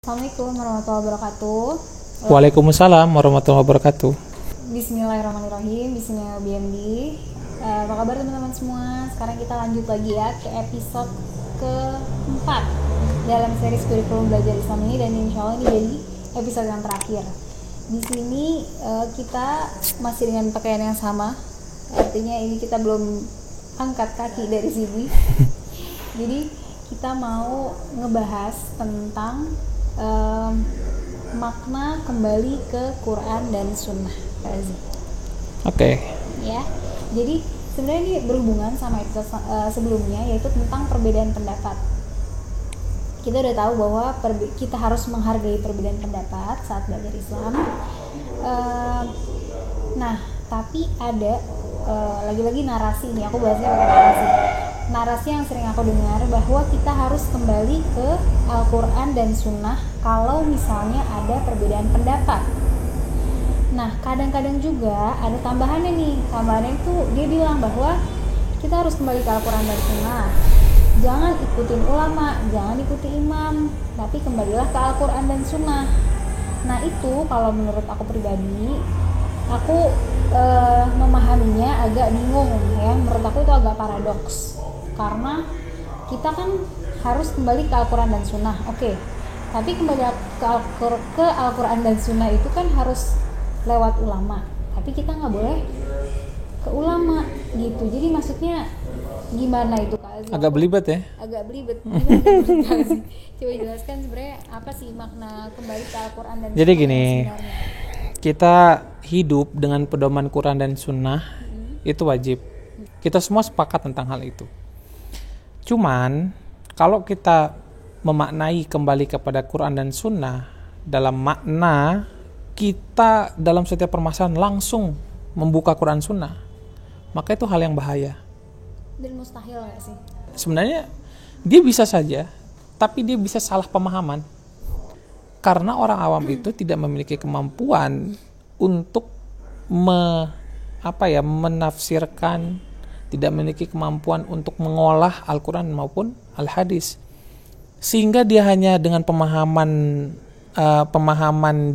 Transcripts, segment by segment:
Assalamualaikum warahmatullahi wabarakatuh. Waalaikumsalam warahmatullahi wabarakatuh. Bismillahirrahmanirrahim. Bismillahirrahmanirrahim. Apa kabar teman-teman semua? Sekarang kita lanjut lagi ya ke episode keempat dalam series kurikulum belajar Islam ini, dan insya Allah ini jadi episode yang terakhir. Di sini kita masih dengan pakaian yang sama, artinya ini kita belum angkat kaki dari sini. Jadi kita mau ngebahas tentang makna kembali ke Quran dan Sunnah. Oke. Ya, jadi sebenarnya ini berhubungan sama episode sebelumnya, yaitu tentang perbedaan pendapat. Kita udah tahu bahwa kita harus menghargai perbedaan pendapat saat belajar Islam. Nah, tapi ada lagi-lagi narasi ini, aku bahasnya pakai narasi yang sering aku dengar, bahwa kita harus kembali ke Al-Quran dan Sunnah kalau misalnya ada perbedaan pendapat. Nah, kadang-kadang juga ada tambahannya nih. Tambahannya itu dia bilang bahwa kita harus kembali ke Al-Quran dan Sunnah. Jangan ikutin ulama, jangan ikuti imam, tapi kembalilah ke Al-Quran dan Sunnah. Nah, itu kalau menurut aku pribadi, aku memahaminya agak bingung ya. Menurut aku itu agak paradoks. Karena kita kan harus kembali ke Al-Quran dan Sunnah, oke. Tapi kembali ke Al-Quran dan Sunnah itu kan harus lewat ulama. Tapi kita nggak boleh ke ulama gitu. Jadi maksudnya gimana itu Kak Aziz? Agak belibet ya? Agak belibet. Coba jelaskan sebenarnya apa sih makna kembali ke Al-Quran dan Sunnah. Jadi gini, kita hidup dengan pedoman Quran dan Sunnah itu wajib. Kita semua sepakat tentang hal itu. Cuman kalau kita memaknai kembali kepada Quran dan Sunnah dalam makna kita dalam setiap permasalahan langsung membuka Quran Sunnah, maka itu hal yang bahaya dan mustahil gak sih? Sebenarnya dia bisa saja, tapi dia bisa salah pemahaman karena orang awam itu tidak memiliki kemampuan untuk menafsirkan, tidak memiliki kemampuan untuk mengolah Al-Quran maupun Al-Hadis, sehingga dia hanya dengan pemahaman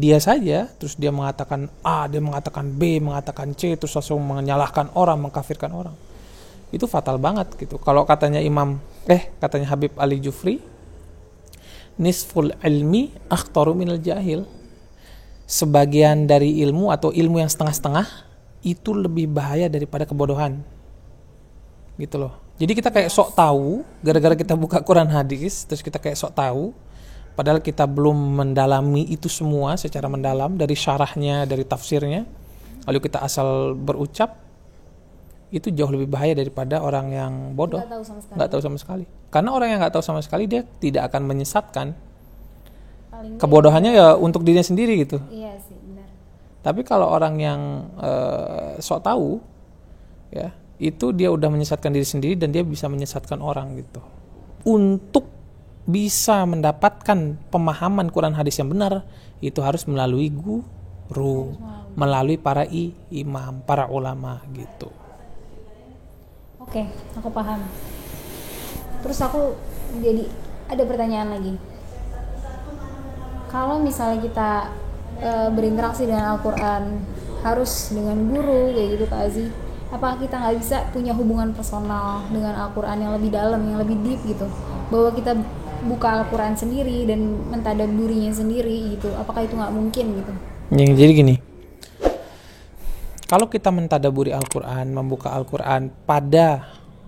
dia saja, terus dia mengatakan A, dia mengatakan B, mengatakan C, terus langsung menyalahkan orang, mengkafirkan orang. Itu fatal banget gitu. Kalau katanya katanya Habib Ali Jufri, nisful ilmi akhtaru minal jahil. Sebagian dari ilmu atau ilmu yang setengah-setengah itu lebih bahaya daripada kebodohan. Gitu loh. Jadi kita kayak sok tahu, gara-gara kita buka Quran hadis, terus kita kayak sok tahu, padahal kita belum mendalami itu semua secara mendalam, dari syarahnya, dari tafsirnya, lalu kita asal berucap, itu jauh lebih bahaya daripada orang yang bodoh, nggak tahu sama sekali. Karena orang yang nggak tahu sama sekali, dia tidak akan menyesatkan. Kebodohannya ya untuk dirinya sendiri gitu. Iya sih, benar. Tapi kalau orang yang sok tahu, ya, itu dia udah menyesatkan diri sendiri dan dia bisa menyesatkan orang gitu. Untuk bisa mendapatkan pemahaman Quran hadis yang benar, itu harus melalui guru, melalui para imam, para ulama gitu. Oke, aku paham. Terus aku jadi ada pertanyaan lagi. Kalau misalnya kita berinteraksi dengan Al-Quran harus dengan guru kayak gitu Kak Aziz, apakah kita nggak bisa punya hubungan personal dengan Al-Quran yang lebih dalam, yang lebih deep gitu, bahwa kita buka Al-Quran sendiri dan mentadabburinya sendiri gitu? Apakah itu nggak mungkin gitu? Jadi gini, kalau kita mentadabburi Al-Quran, membuka Al-Quran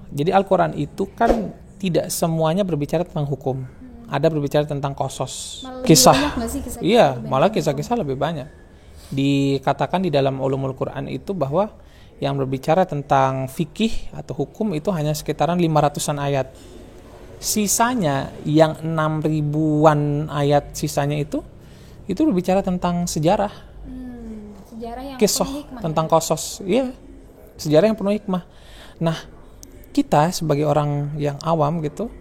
jadi Al-Quran itu kan tidak semuanya berbicara tentang hukum. Ada berbicara tentang qasas, kisah. Iya, malah kisah-kisah lebih banyak. Dikatakan di dalam ulumul Quran itu bahwa yang berbicara tentang fikih atau hukum itu hanya sekitaran 500-an ayat. Sisanya yang 6.000-an ayat sisanya itu berbicara tentang sejarah. Sejarah yang kisah penuh hikmah, tentang qasas. Iya. Sejarah yang penuh hikmah. Nah, kita sebagai orang yang awam gitu,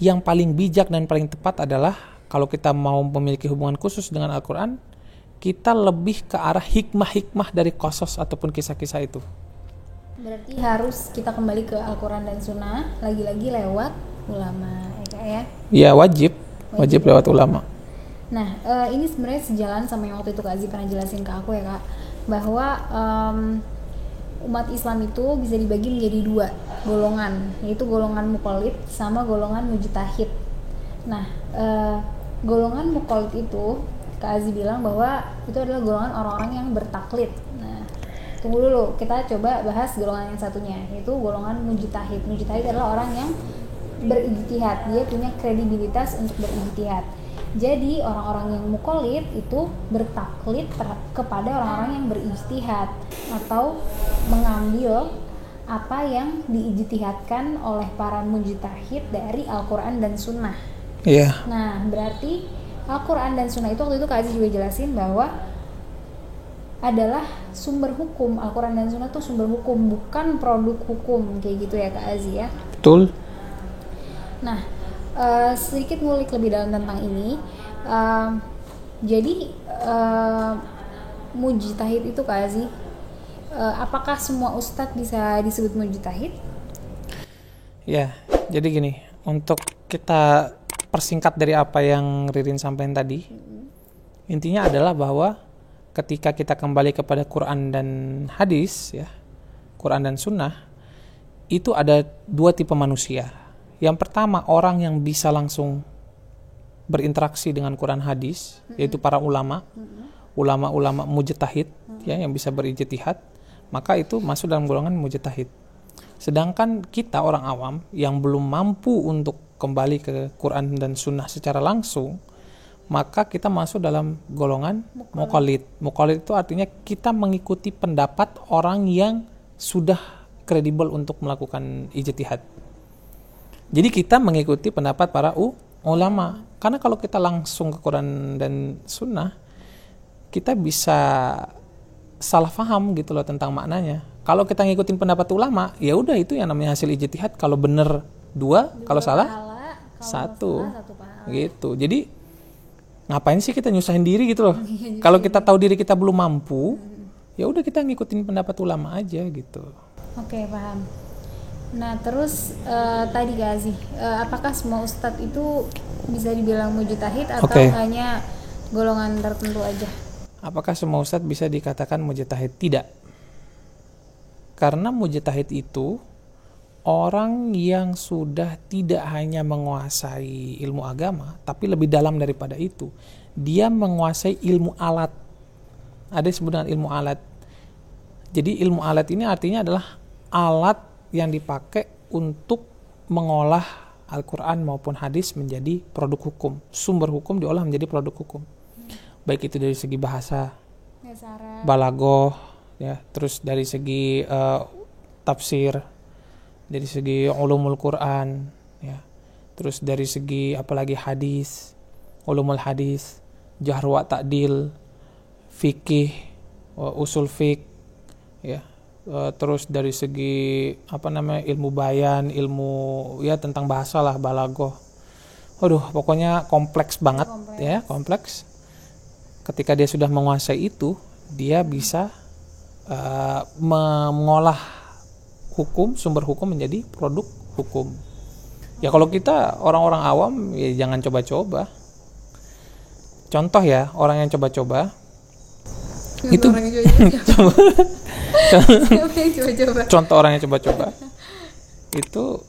yang paling bijak dan paling tepat adalah kalau kita mau memiliki hubungan khusus dengan Al-Quran, kita lebih ke arah hikmah-hikmah dari qasas ataupun kisah-kisah itu. Berarti harus kita kembali ke Al-Quran dan Sunnah, lagi-lagi lewat ulama, ya? Ya, wajib lewat ulama. Nah, ini sebenarnya sejalan sama yang waktu itu Kak Aziz pernah jelasin ke aku ya Kak, bahwa umat Islam itu bisa dibagi menjadi dua golongan, yaitu golongan muqallid sama golongan mujtahid. Nah, golongan muqallid itu Kak Aziz bilang bahwa itu adalah golongan orang-orang yang bertaklid. Nah, tunggu dulu, kita coba bahas golongan yang satunya, yaitu golongan mujtahid. Mujtahid adalah orang yang berijtihad, dia punya kredibilitas untuk berijtihad. Jadi orang-orang yang muqallid itu bertaklid kepada orang-orang yang berijtihad atau mengambil apa yang diijtihadkan oleh para mujtahid dari Al-Quran dan Sunnah. Iya. Nah, berarti Al-Quran dan Sunnah itu waktu itu Kak Aziz juga jelasin bahwa adalah sumber hukum. Al-Quran dan Sunnah itu sumber hukum, bukan produk hukum, kayak gitu ya Kak Aziz ya. Betul. Nah, sedikit ngulik lebih dalam tentang ini. Jadi mujtahid itu Kak Aziz, apakah semua ustadz bisa disebut mujtahid? Ya, jadi gini, untuk kita persingkat dari apa yang Ririn sampaikan tadi, intinya adalah bahwa ketika kita kembali kepada Quran dan hadis, ya, Quran dan Sunnah, itu ada dua tipe manusia. Yang pertama, orang yang bisa langsung berinteraksi dengan Quran hadis, yaitu para ulama-ulama mujtahid, ya, yang bisa berijtihad, maka itu masuk dalam golongan mujtahid. Sedangkan kita orang awam yang belum mampu untuk kembali ke Quran dan Sunnah secara langsung, maka kita masuk dalam golongan muqallid. Muqallid itu artinya kita mengikuti pendapat orang yang sudah kredibel untuk melakukan ijtihad. Jadi kita mengikuti pendapat para ulama. Karena kalau kita langsung ke Quran dan Sunnah, kita bisa salah paham gitu loh tentang maknanya. Kalau kita ngikutin pendapat ulama, ya udah itu yang namanya hasil ijtihad. Kalau bener dua, kalau salah satu. Gitu. Jadi ngapain sih kita nyusahin diri gitu loh? Kalau kita tahu diri kita belum mampu, ya udah kita ngikutin pendapat ulama aja gitu. Oke, paham. Nah, terus tadi Kak Aziz, apakah semua ustadz itu bisa dibilang mujtahid atau hanya golongan tertentu aja? Apakah semua ustadz bisa dikatakan mujtahid? Tidak. Karena mujtahid itu orang yang sudah tidak hanya menguasai ilmu agama, tapi lebih dalam daripada itu. Dia menguasai ilmu alat. Ada yang disebut dengan ilmu alat. Jadi ilmu alat ini artinya adalah alat yang dipakai untuk mengolah Al-Quran maupun hadis menjadi produk hukum. Sumber hukum diolah menjadi produk hukum. Baik itu dari segi bahasa, balaghah, ya, terus dari segi tafsir, dari segi ulumul Quran, ya, terus dari segi apalagi hadis, ulumul hadis, jahr wa ta'dil, fikih, usul fiqh, ya, terus dari segi ilmu bayan, ilmu ya tentang bahasa lah, balaghah. Pokoknya kompleks banget. Ya, kompleks. Ketika dia sudah menguasai itu, dia bisa mengolah hukum, sumber hukum menjadi produk hukum. Ya kalau kita orang-orang awam, ya jangan coba-coba. Contoh ya, orang yang coba-coba itu contoh orang yang coba-coba itu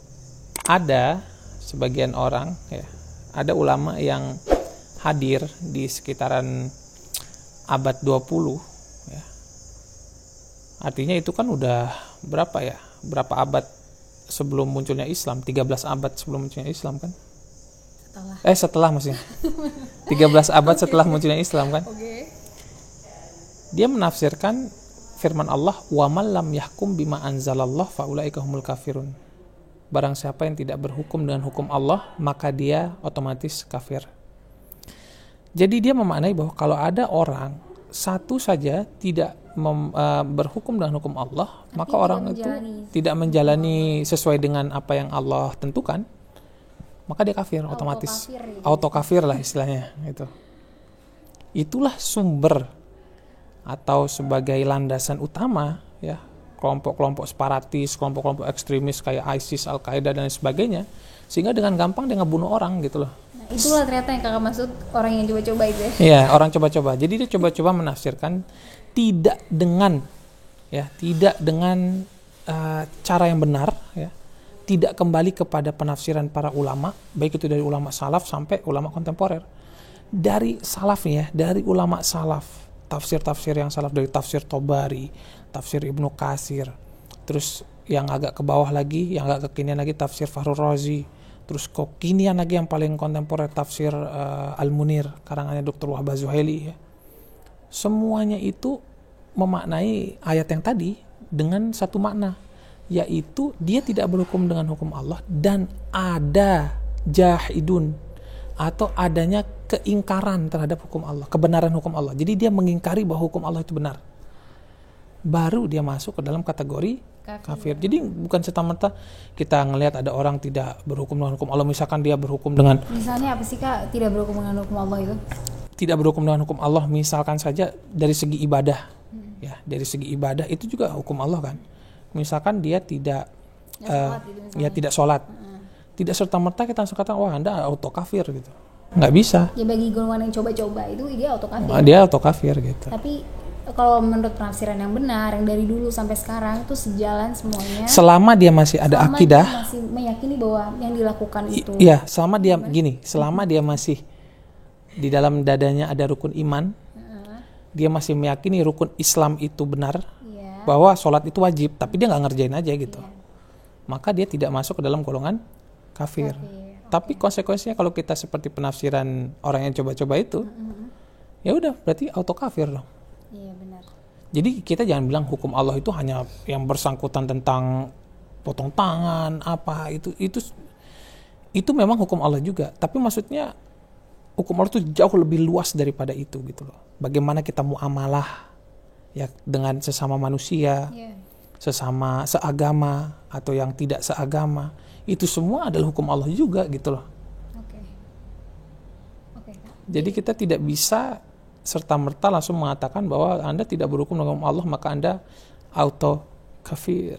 ada sebagian orang, ya, ada ulama yang hadir di sekitaran abad 20, ya. Artinya itu kan udah berapa abad sebelum munculnya Islam, 13 abad sebelum munculnya Islam kan? Setelah maksudnya 13 abad setelah munculnya Islam kan? Dia menafsirkan firman Allah, wa man lam yahkum bima anzalallah faulaika humul kafirun. Barang siapa yang tidak berhukum dengan hukum Allah, maka dia otomatis kafir. Jadi dia memaknai bahwa kalau ada orang satu saja tidak berhukum dengan hukum Allah, tapi maka orang itu tidak menjalani sesuai dengan apa yang Allah tentukan, maka dia kafir otomatis. Auto kafir lah istilahnya gitu. Itulah sumber atau sebagai landasan utama, ya, kelompok-kelompok separatis, kelompok-kelompok ekstremis kayak ISIS, Al-Qaeda dan sebagainya, sehingga dengan gampang dia ngebunuh orang gitu loh. Itulah ternyata yang kakak maksud orang yang coba-coba itu ya. Iya, orang coba-coba. Jadi dia coba-coba menafsirkan tidak dengan cara yang benar, ya. Tidak kembali kepada penafsiran para ulama, baik itu dari ulama salaf sampai ulama kontemporer. Dari salaf nih ya, dari ulama salaf, tafsir-tafsir yang salaf dari tafsir Tobari, tafsir Ibnu Katsir, terus yang agak ke bawah lagi, yang agak kekinian lagi tafsir Fakhrur Razi, terus kekinian lagi yang paling kontemporer tafsir Al-Munir karangannya Dr. Wahbah Zuhaili, ya. Semuanya itu memaknai ayat yang tadi dengan satu makna, yaitu dia tidak berhukum dengan hukum Allah dan ada jahidun atau adanya keingkaran terhadap hukum Allah, kebenaran hukum Allah. Jadi dia mengingkari bahwa hukum Allah itu benar. Baru dia masuk ke dalam kategori kafir. Jadi bukan serta-merta kita ngelihat ada orang tidak berhukum dengan hukum Allah, misalkan dia berhukum dengan, Misalnya apa sih Kak tidak berhukum dengan hukum Allah itu? tidak berhukum dengan hukum Allah, misalkan saja dari segi ibadah. Ya, dari segi ibadah itu juga hukum Allah kan. Misalkan dia tidak Sholat gitu misalnya. ya tidak sholat, tidak serta-merta kita langsung katakan wah Anda auto kafir gitu. Nggak bisa. Ya bagi golongan yang coba-coba itu dia auto kafir. Dia auto kafir gitu. Tapi kalau menurut penafsiran yang benar yang dari dulu sampai sekarang itu sejalan semuanya. Selama dia masih ada Selama akidah, dia masih meyakini bahwa yang dilakukan itu. iya, selama dia gini, selama dia masih di dalam dadanya ada rukun iman, dia masih meyakini rukun Islam itu benar, Iya. bahwa sholat itu wajib, tapi dia nggak ngerjain aja gitu, Iya. maka dia tidak masuk ke dalam golongan kafir. Tapi konsekuensinya kalau kita seperti penafsiran orang yang coba-coba itu, ya udah berarti auto kafir dong. Iya benar. Jadi kita jangan bilang hukum Allah itu hanya yang bersangkutan tentang potong tangan apa itu memang hukum Allah juga. Tapi maksudnya hukum Allah itu jauh lebih luas daripada itu gitu loh. Bagaimana kita muamalah ya dengan sesama manusia, Iya. sesama seagama atau yang tidak seagama, itu semua adalah hukum Allah juga gitu loh. Oke. Oke Kak. Jadi kita tidak bisa serta-merta langsung mengatakan bahwa Anda tidak berhukum dengan hukum Allah maka Anda auto kafir.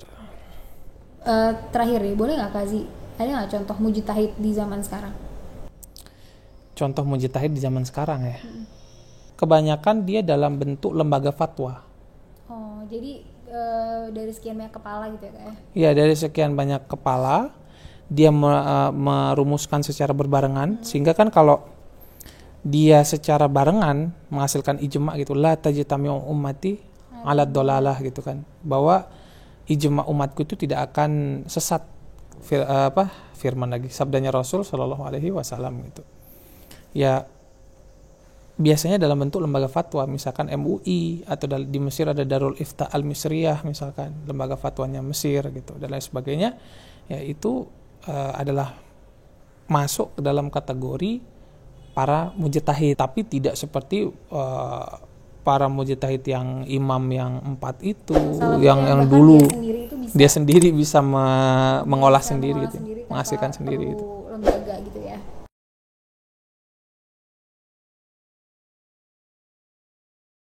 Terakhir nih, boleh nggak Kazi? Ada nggak contoh mujtahid di zaman sekarang? Contoh mujtahid di zaman sekarang ya. Kebanyakan dia dalam bentuk lembaga fatwa. Oh, jadi dari sekian banyak kepala gitu ya Kak ya? Ya, dari sekian banyak kepala dia merumuskan secara berbarengan, sehingga kan kalau dia secara barengan menghasilkan ijma gitu, la tajtami'u ummati 'ala dhalalah gitu kan, bahwa ijma umatku itu tidak akan sesat. Firman lagi sabdanya Rasul Shallallahu Alaihi Wasallam gitu. Ya biasanya dalam bentuk lembaga fatwa, misalkan MUI atau di Mesir ada Darul Ifta Al Misriyah misalkan, lembaga fatwanya Mesir gitu dan lain sebagainya. Ya itu adalah masuk ke dalam kategori para mujtahid, tapi tidak seperti para mujtahid yang imam yang 4 itu, yang dulu dia sendiri bisa mengolah sendiri gitu, menghasilkan sendiri itu. Lembaga gitu ya.